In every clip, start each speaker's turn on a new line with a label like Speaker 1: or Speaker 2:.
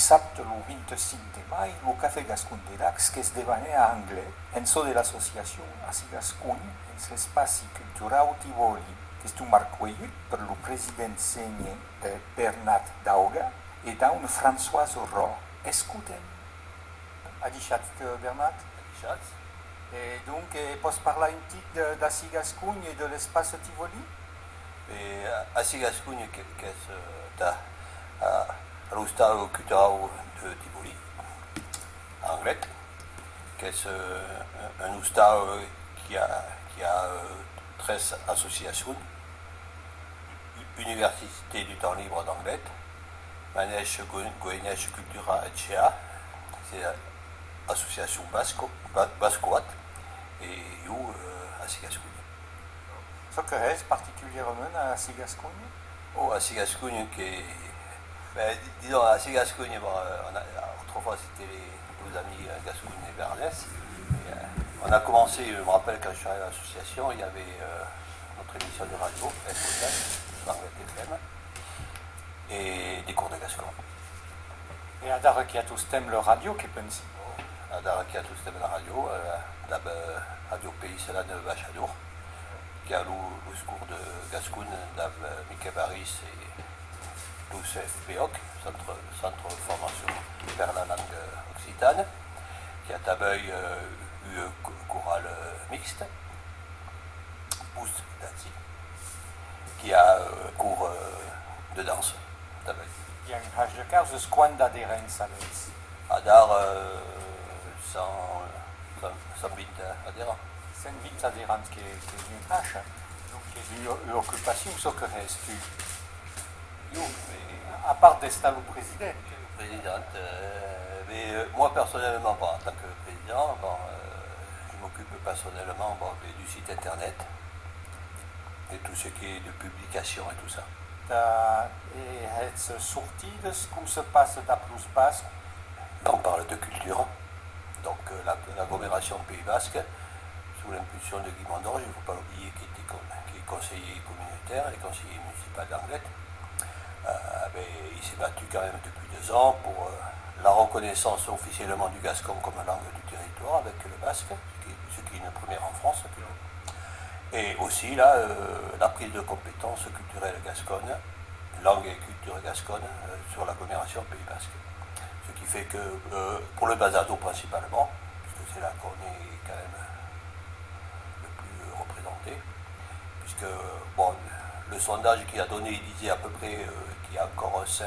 Speaker 1: dissabte, el 25 de maig, el Cafè Gascun de Dax, que esdevenir a anglais, en so de l'associació Ací Gascuny, en l'espai cultural Tivoli, que és un marquellut per el president senior Bernat Dauga et d'un François Rohr. Escutem. Adichat, Bernat?
Speaker 2: Adichat.
Speaker 1: Et donc, pots parlar un petit d'Ací Gascuny et de l'espai Tivoli?
Speaker 2: Ací Gascuny, que és l'hostal cultural de Tivoli, en anglais, que és un hostal qui a 13 associations, Université du temps libre d'Anglet, Manège Goyenèche Cultura Etxea, c'est l'association bascoate, et you, Ací Gascuny.
Speaker 1: Ce que est particulièrement à Ací Gascuny?
Speaker 2: Oh, Ací Gascuny, disons, Ací Gascuny, autrefois c'était nos amis Gascuny et Bernès. On a commencé, je me rappelle quand je suis arrivé à l'association, il y avait notre émission de radio, Anglet FM, et des cours de gascon.
Speaker 1: Et à Darakiatus t'aime le radio, qui pense?
Speaker 2: À Darakiatus t'aime la radio, Radio Pays, c'est là de Bachadour, qui a le cours de gascon d'Ab Mickey Baris et l'UCF PEOC, centre de formation vers la langue occitane, qui a Tabeuil chorale mixte, Pousse Danzi, qui a cours de danse. Tabeuil.
Speaker 1: Il y a un hash de cause, squan d'adhérents, ça veut dire?
Speaker 2: Adar, 120 adhérents.
Speaker 1: 120 adhérents, qui est une hache, donc qui est une occupation, ce que reste-tu? À part d'être le président.
Speaker 2: Présidente, mais moi personnellement, en tant que président, je m'occupe personnellement du site internet et tout ce qui est de publication et tout ça.
Speaker 1: Et être sorti de ce qu'on se passe à Plus Basque?
Speaker 2: On parle de culture, donc l'agglomération Pays Basque, sous l'impulsion de Guy Mandorge, il ne faut pas l'oublier, qui est conseiller communautaire et conseiller municipal d'Anglet. Il s'est battu quand même depuis 2 ans pour la reconnaissance officiellement du gascon comme langue du territoire avec le basque, ce qui est une première en France. Et aussi là, la prise de compétences culturelles gasconnes, langue et culture gasconne sur l'agglomération Pays Basque. Ce qui fait que pour le Bazado principalement, puisque c'est là qu'on est quand même le plus représenté, puisque le sondage qu'il a donné, il disait à peu près qu'il y a encore 5%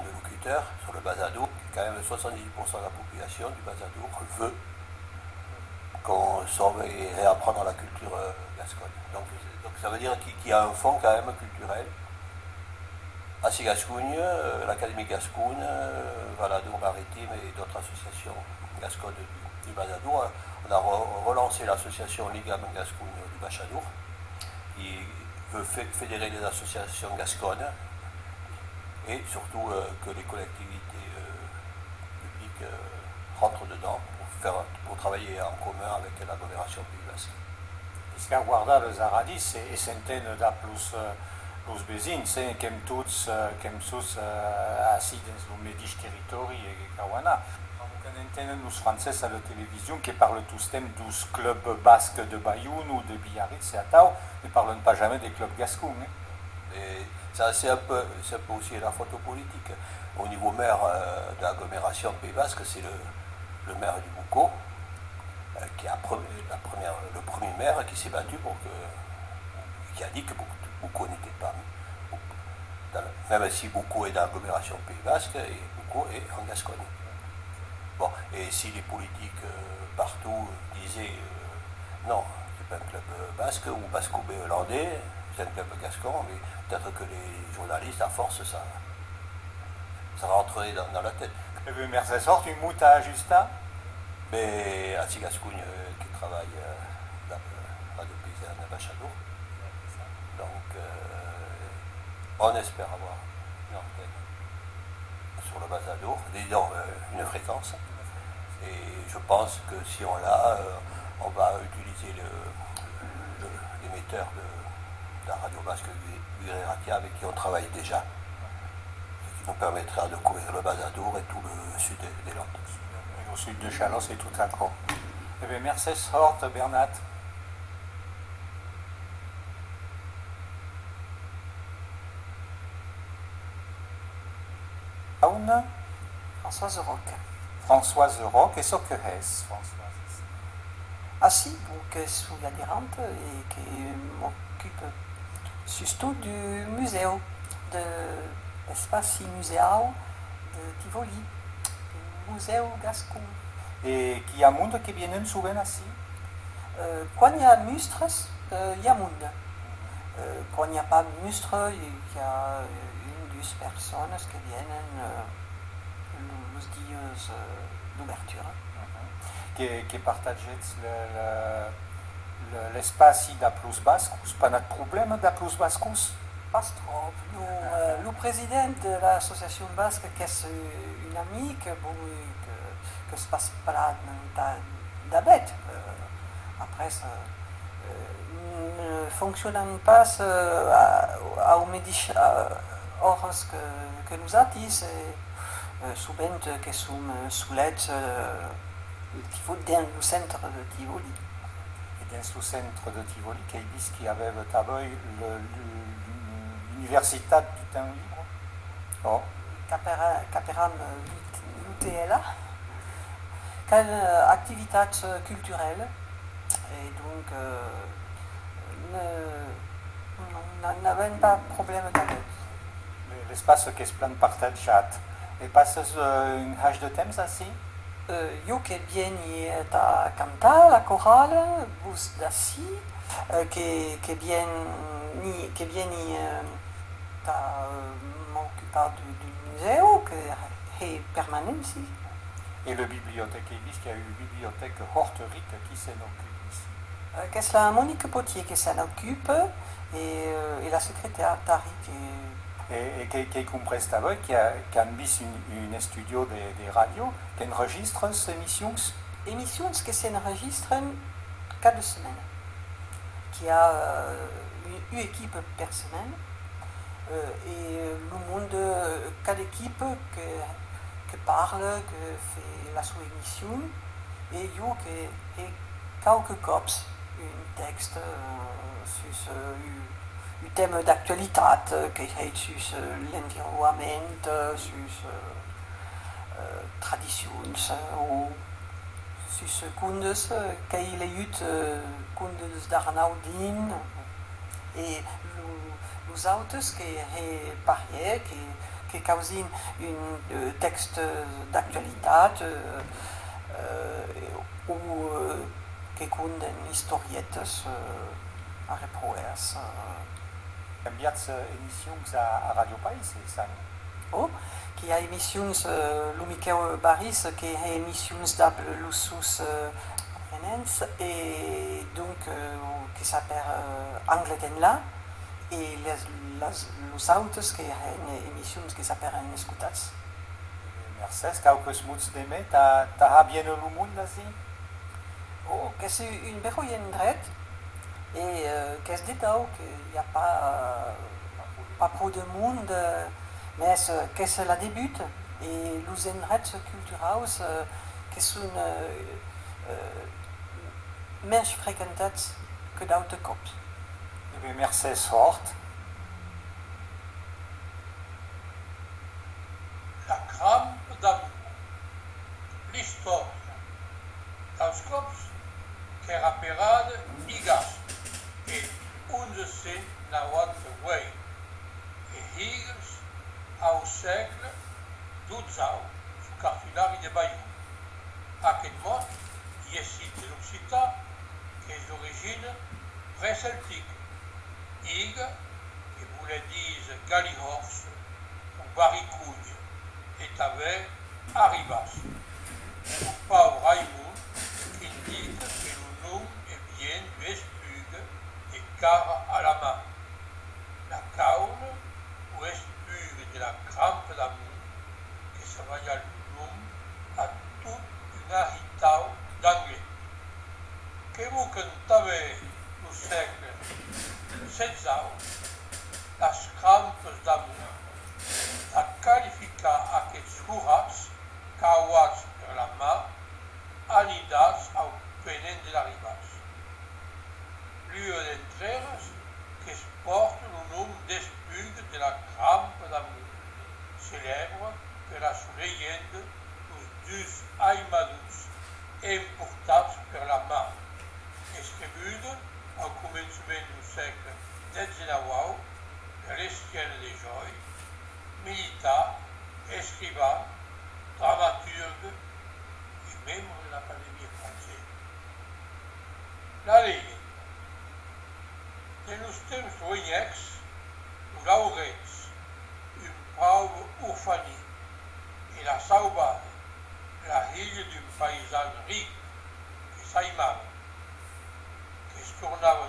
Speaker 2: de locuteurs sur le Bazado, quand même 70% de la population du Bazado veut qu'on sauve et réapprendre la culture gasconne. Donc ça veut dire qu'il y a un fond quand même culturel. Ací Gascuny, l'Académie Gascoune, Valadour Maritime et d'autres associations gasconnes du Bazado. On a relancé l'association Ligam Gascoune du Bachadour, qui veut fédérer les associations gasconnes et surtout que les collectivités publiques rentrent dedans pour travailler en commun avec l'agglomération Pays Basque.
Speaker 1: Puisqu'à guardar les aradis et centaines de plus bezins, comme tous, comme sus assis dans le médiche territoire et Kawana. On entend les Français à la télévision qui parlent tous thèmes des clubs basques de Bayoun ou de Biarritz et Atao, ne parlent pas jamais des clubs gascons.
Speaker 2: Et ça, c'est un peu aussi la photo politique. Au niveau maire de l'agglomération Pays Basque, c'est le maire du Boucau, qui a le premier maire qui s'est battu qui a dit que Boucau n'était pas, même si Boucau est dans l'agglomération Pays Basque, et Boucau est en Gascogne. Bon, et si les politiques partout disaient non, c'est pas un club basque ou basco-bé hollandais, c'est un club gascon, mais peut-être que les journalistes, à force, ça rentrerait dans la tête.
Speaker 1: Le maire se sort une moute à Justin?
Speaker 2: Mais Ací Gascuny qui travaille dans Radio Paysanne à Bachadour. Donc, on espère avoir une antenne sur le Bazado, disons une fréquence. Et je pense que si on l'a, on va utiliser l'émetteur de la radio basque Guireratia avec qui on travaille déjà. Ce qui nous permettra de couvrir le Bas-Adour et tout le sud des Landes.
Speaker 1: Et au sud de Chalosse et tout à coup. Eh bien, merci fort, Bernat.
Speaker 3: Françoise Roch.
Speaker 1: Françoise Roch, et ce que est Françoise?
Speaker 3: Ah si, donc je suis adhérente et qui m'occupe surtout du musée, de l'espace muséal de Tivoli, du musée gascon.
Speaker 1: Et qui y a monde qui viennent souvent ici?
Speaker 3: Quand il y a mustres, il y a monde. Quand il n'y a pas mustres, il y a une, deux personnes qui viennent les dias d'ouverture.
Speaker 1: Qui partagent l'espace d'Aplus Bascus, pas de problème d'Aplus Bascus?
Speaker 3: Pas trop. Le président de l'association basque, qui est une amie que se passe pas d'abête. Après, ça ne fonctionne pas au Médici, or que nous avons, souvent que sommes sous l'aide dans le centre de Tivoli.
Speaker 1: Et dans le centre de Tivoli, qui avait l'université du temps libre? Oh.
Speaker 3: Caperam l'UTLA, quelle activité culturelle, et donc nous n'avons pas de problème avec.
Speaker 1: L'espace qui se plan partagé. Et passe une hache de thèmes aussi?
Speaker 3: Io che vieni a cantare la chorale, bus da si, che vieni a m'occuper du musée, che è permanent ici.
Speaker 1: Et le bibliothèque, il y a eu une bibliothèque Horterique qui s'en occupe ici.
Speaker 3: Qu'est-ce la Monique Potier qui s'en occupe, et la secrétaire Tari
Speaker 1: et qui comprend qui a mis une studio des radios qui enregistre ces émissions.
Speaker 3: Émissions qui s'enregistrent 4 semaines. Qui a une équipe par semaine. Et le monde, 4 équipes qui parlent, qui fait la sous-émission. Et il y a quelques cops, un texte sur le thème d'actualité, qui est sur l'environnement, sur traditions, ou sur ce contes qu'il y a eu, contes d'Arnaudin, et les autres qui sont pareils, qui causent un texte d'actualité, ou qui comptent une historiette à reproduire.
Speaker 1: Il y a des émissions à Radio Pays, c'est ça?
Speaker 3: Oh, qui a émissions, le Michael Baris, qui a émissions d'Ablusus Renens, et donc qui s'appelle Angletenla, et les autres qui ont émissions qui s'appellent Escutats.
Speaker 1: Merci, quelques mots d'aimer, t'as bien le monde ici?
Speaker 3: Oh, que c'est une béroyenne drette. Et qu'est-ce que qu'il n'y a pas trop de monde, mais que c'est la débute. Et les enrêtes culturelles qui sont moins fréquentées que d'autres cops.
Speaker 1: Eh bien, merci fort.
Speaker 4: La crampe d'amour. L'histoire. Dans ce cops, qui rappellera Igas. E onde se na outra way, e Higgs ao século XII, sous cartulari de Bayeux. Actuellement, il y a cité de l'Occitan, qui est d'origine pré-celtique. Higgs, qui voulait dire Galihorse, ou Baricougne, est avec Arribas. Ou Paul Raimond, qui indique que le nom est bien du Espugue, et car à la main. La caule, ou espugue de la crampe d'amour, que ça va y aller le nom, à toute une arritao d'anglais. Que vous cantavez au siècle XVI, las crampes d'amour, la qualification plus aimados e importats per la mà, escribuda ao començamento do século XIX per Estienne de Joy, militar, escrivain, dramaturge e membro dell'Accademia francese. La legenda. Nos tempos roinhex, o Laurets, um bravo orfani, e la saudade, la ilha de um paisano rico, que se aimava, que se tornava